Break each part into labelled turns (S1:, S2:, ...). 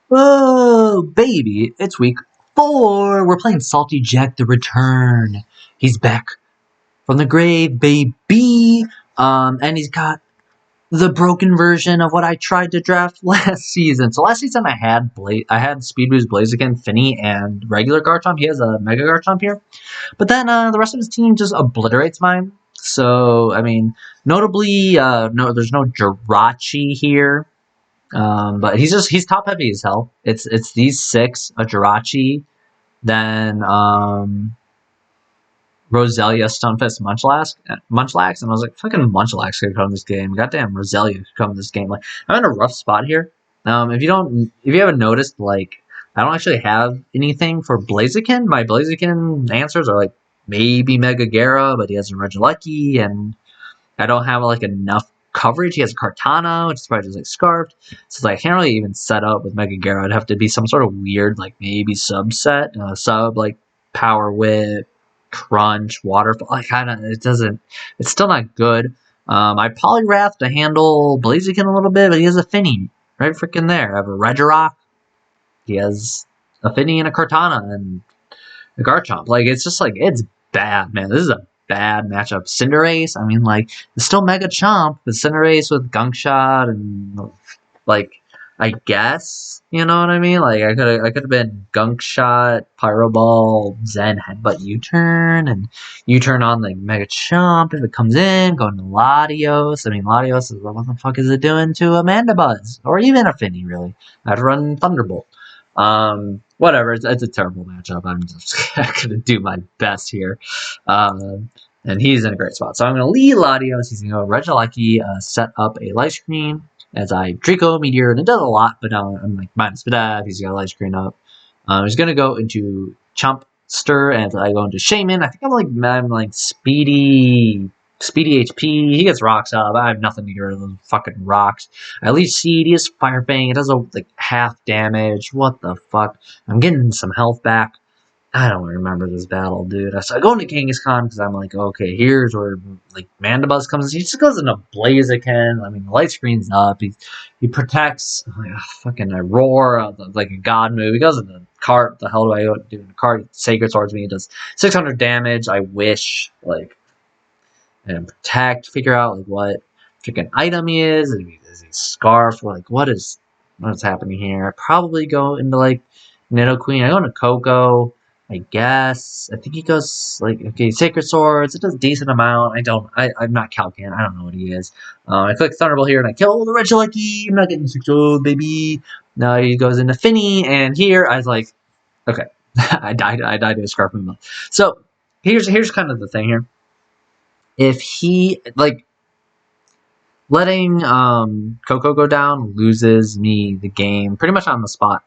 S1: Oh, baby, it's week 4. We're playing Salty Jack the Return. He's back from the grave, baby. And he's got the broken version of what I tried to draft last season. So last season I had Speed Boost Blaziken, Finny, and regular Garchomp. He has a Mega Garchomp here. But then the rest of his team just obliterates mine. So, I mean, notably, no, there's no Jirachi here. But he's top heavy as hell. It's these 6, a Jirachi, then Roselia, Stunfisk, Munchlax, and I was like, fucking Munchlax could come in this game. Goddamn Roselia could come in this game. Like, I'm in a rough spot here. If you haven't noticed, like, I don't actually have anything for Blaziken. My Blaziken answers are like maybe Mega Gara, but he has a Regieleki, and I don't have like enough coverage. He has a Kartana, which is probably just like Scarfed. So like, I can't really even set up with Mega Gara. It'd have to be some sort of weird, like maybe subset, like Power Whip, Crunch, Waterfall. Like, it's still not good. I Poliwrath to handle Blaziken a little bit, but he has a Finny right freaking there. I have a Regirock. He has a Finny and a Kartana and a Garchomp. Like, it's just like, it's bad, man. This is a bad matchup. Cinderace, I mean, like, it's still Mega Chomp, but Cinderace with Gunk Shot and, like, I guess, you know what I mean? Like, I could have been Gunk Shot, Pyro Ball, Zen Headbutt U-turn, and U-turn on, like, Mega Chomp if it comes in, going to Latios. I mean, Latios is, what the fuck is it doing to Amanda Buzz? Or even a Finny, really. I'd run Thunderbolt. Whatever, it's a terrible matchup. I'm just gonna do my best here. And he's in a great spot. So I'm gonna lead Latios. He's gonna go Regieleki, set up a light screen as I Draco Meteor, and it does a lot, but I'm like minus Vidab. He's got a light screen up. He's gonna go into Chumpster, and I go into Shaman. I think I'm like speedy HP. He gets rocks up. I have nothing to get rid of those fucking rocks. I leave Seed. He has Fire Fang. It does like half damage. What the fuck? I'm getting some health back. I don't remember this battle, dude. So I go into Kangaskhan because I'm like, okay, here's where like Mandibuzz comes. He just goes into Blaziken. I mean, the light screen's up. He protects. I'm like, fucking, I roar like a god move. He goes into cart. The hell do I do in the cart? Sacred Swords me. It does 600 damage. I wish like. And protect, figure out like what freaking item he is he Scarf, or like what's happening here. I probably go into like Nidoqueen. I go into Coco, I guess. I think he goes like, okay, Sacred Swords, it does a decent amount. I'm not Calcan, I don't know what he is. I click Thunderbolt here and I kill the Regieleki. I'm not getting 6-0, baby. Now he goes into Finny, and here I was like, okay, I died to a Scarf movement. So here's kind of the thing here. If he, like, letting Coco go down loses me the game pretty much on the spot.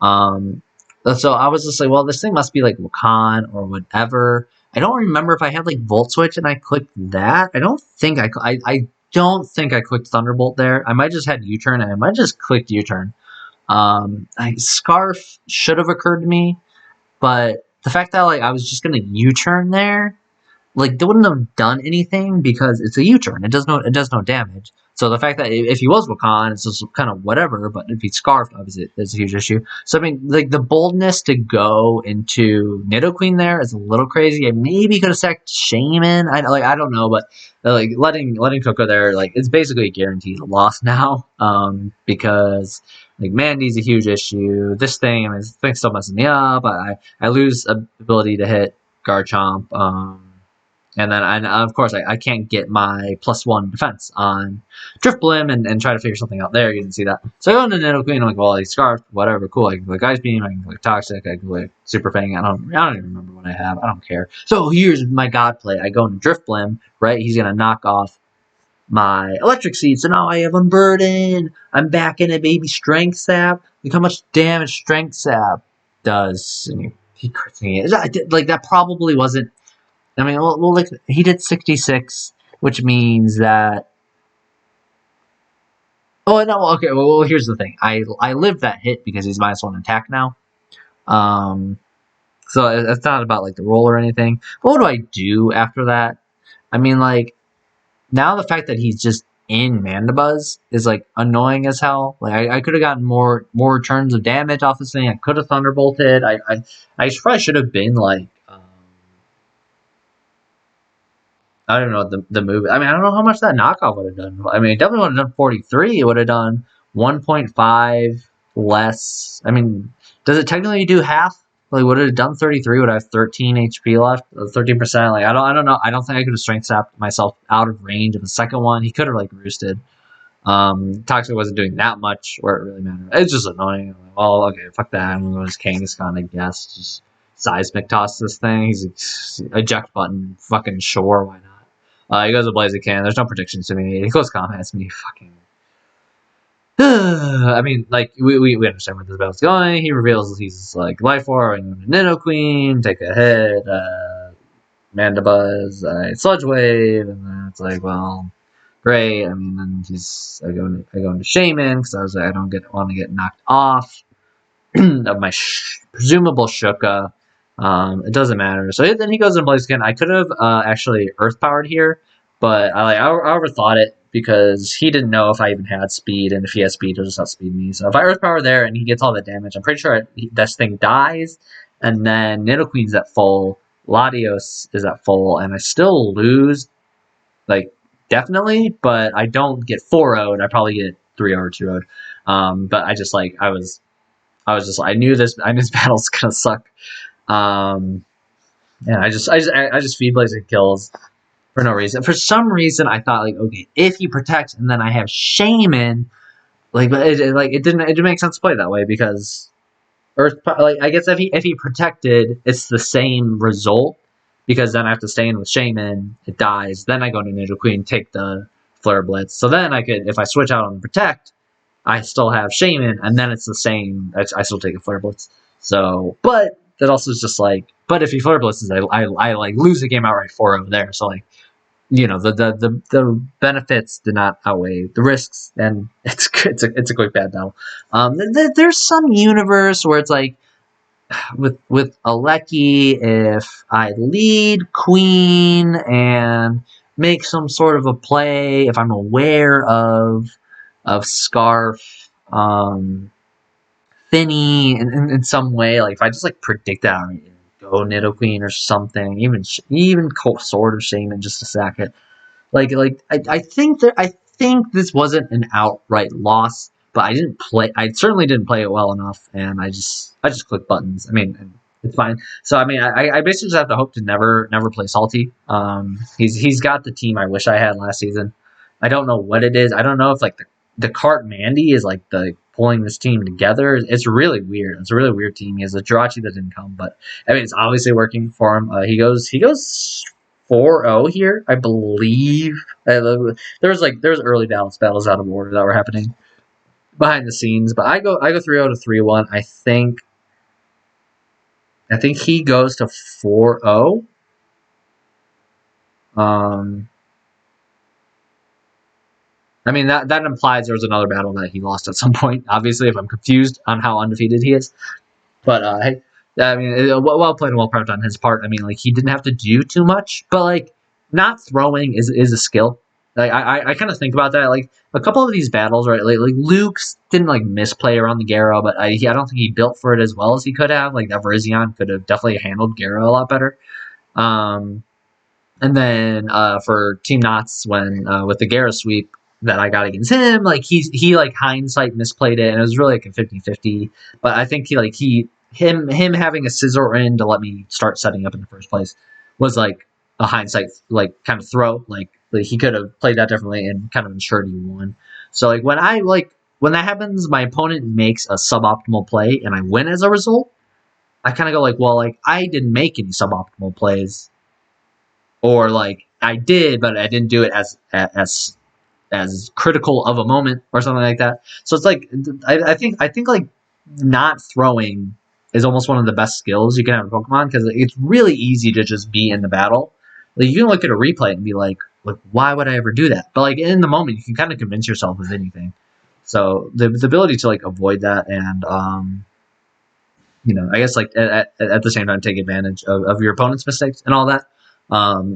S1: So I was just like, well, this thing must be like Wakan or whatever. I don't remember if I had like Volt Switch and I clicked that. I don't think I clicked Thunderbolt there. I might just had U-turn, and I might just clicked U-turn. Scarf should have occurred to me, but the fact that like I was just gonna U-turn there, like, they wouldn't have done anything because it's a U-turn. It does no damage. So the fact that if he was Wakan, it's just kind of whatever. But if he's Scarfed, obviously, it's a huge issue. So I mean, like, the boldness to go into Nidoqueen there is a little crazy. I maybe could have sacked Shaman. I don't know, but like letting Coco there, like, it's basically a guaranteed loss now. Because like Mandy's a huge issue. This thing, I mean, this thing's still messing me up. I lose ability to hit Garchomp. And then, of course, I can't get my +1 defense on Drifblim and try to figure something out there. You didn't see that. So I go into Nidoqueen, I'm like, well, he's Scarfed, whatever, cool. I can click Ice Beam, I can click Toxic, I can click Super Fang. I don't even remember what I have. I don't care. So here's my god play. I go into Drifblim, right? He's going to knock off my Electric Seed. So now I have Unburden. I'm back in a baby Strength Sap. Look how much damage Strength Sap does. And he crits me. Like, that probably wasn't. I mean, well, like, he did 66, which means that. Oh no, okay. Well, here's the thing. I lived that hit because he's -1 attack now. So it's not about like the roll or anything. But what do I do after that? I mean, like, now the fact that he's just in Mandibuzz is like annoying as hell. Like I could have gotten more turns of damage off this thing. I could have thunderbolted. I probably should have been like I don't know the move. I mean I don't know how much that knockoff would have done. I mean it definitely would have done 43. It would have done 1.5 less. I mean does it technically do half? Like would it have done 33? Would I have 13 HP left? 13%. Like I don't know. I don't think I could have strength sapped myself out of range of the second one. He could have like roosted. Toxic wasn't doing that much where it really mattered. It's just annoying. Like, well, okay, fuck that. I'm going to go Kangaskhan, I guess. Just seismic toss this thing. He's eject button. Fucking sure, why not? He goes to Blaziken. There's no predictions to me. He goes combats me. Fucking. I mean, like, we understand where this battle's going. He reveals he's like Life Orb, and Nidoqueen, take a hit, Mandibuzz, Sludge Wave, and then it's like, well. Great. I mean, then I go into Shaman because I don't want to get knocked off of my presumable Shuka. It doesn't matter. So then he goes into Blaziken. I could have actually Earth Powered here, but I overthought it because he didn't know if I even had speed, and if he has speed, he'll just outspeed me. So if I Earth Power there and he gets all the damage, I'm pretty sure this thing dies, and then Nidoqueen's at full, Latios is at full, and I still lose, like, definitely, but I don't get 4-0'd. I probably get 3-0 or 2-0'd. But I just like I knew this battle's gonna suck. Yeah, I just feed Blaziken kills for no reason. For some reason, I thought like, okay, if he protects and then I have Shaman, like, but it didn't make sense to play that way because Earth, like, I guess if he protected, it's the same result. Because then I have to stay in with Shaman, it dies. Then I go to Nidoqueen, take the Flare Blitz. So then I could, if I switch out on the Protect, I still have Shaman, and then it's the same. I still take a Flare Blitz. So, but that also is just like, but if he Flare Blitzes, I like lose the game outright 4-0 there. So like, you know, the benefits did not outweigh the risks, and it's a quick bad battle. There's some universe where it's like, with Aleki, if I lead Queen and make some sort of a play, if I'm aware of Scarf, Finny in some way, like if I just like predict that, go Nidoqueen or something, even Sword of Shaman just to sack it. I think this wasn't an outright loss. But I certainly didn't play it well enough, and I just click buttons. I mean, it's fine. So I mean, I basically just have to hope to never play Salty. He's got the team I wish I had last season. I don't know what it is. I don't know if like the Cart Mandy is like the pulling this team together. It's really weird. It's a really weird team. He has a Jirachi that didn't come, but I mean, it's obviously working for him. He goes 4-0 here, I believe. There's early battles out of order that were happening behind the scenes, but I go 3-0 to 3-1. I think he goes to 4-0. I mean that implies there was another battle that he lost at some point. Obviously, if I'm confused on how undefeated he is, but I mean, well played and well prepped on his part. I mean, like he didn't have to do too much, but like not throwing is a skill. Like I kind of think about that. Like a couple of these battles, right? Like Luke's didn't like misplay around the Gyaro, but I don't think he built for it as well as he could have. Like that Virizion could have definitely handled Gyaro a lot better. And then for Team Knots, when with the Gyaro sweep that I got against him, like he like hindsight misplayed it, and it was really like a 50-50. But I think him having a Scizor in to let me start setting up in the first place was like a hindsight like kind of throw. Like he could have played that differently and kind of ensured he won. So like when that happens, my opponent makes a suboptimal play and I win as a result. I kind of go like, well, like I didn't make any suboptimal plays, or like I did, but I didn't do it as critical of a moment or something like that. So it's like I think like not throwing is almost one of the best skills you can have in Pokemon because it's really easy to just be in the battle. Like you can look at a replay and be like, why would I ever do that? But like in the moment, you can kind of convince yourself of anything. So the ability to like avoid that and I guess like at the same time take advantage of your opponent's mistakes and all that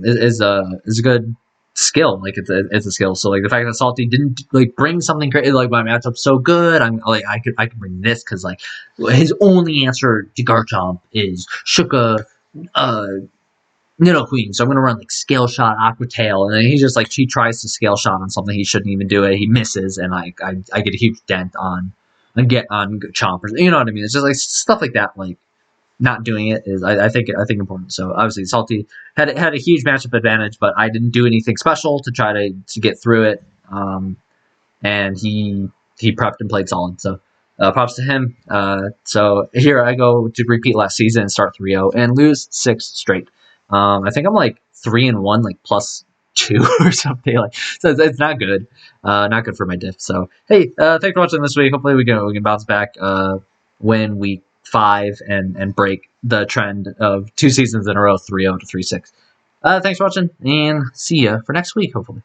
S1: is good. skill. Like it's a skill. So like the fact that Salty didn't like bring something crazy, like my matchup's so good, I'm like I could bring this because like his only answer to Garchomp is Shuka, Nidoqueen. So I'm gonna run like Scale Shot, Aqua Tail, and then he tries to Scale Shot on something he shouldn't even do it. He misses, and I get a huge dent on Chomp. You know what I mean? It's just like stuff like that. Like not doing it is I think important. So obviously Salty had a huge matchup advantage, but I didn't do anything special to try to get through it. And he prepped and played solid. So props to him. So here I go to repeat last season and start 3-0 and lose 6 straight. I think I'm like 3-1, like +2 or something. Like so it's not good. Not good for my diff. So hey, thanks for watching this week. Hopefully we can bounce back win week 5 and break the trend of 2 seasons in a row 3-0 to 3-6. Thanks for watching and see ya for next week, hopefully.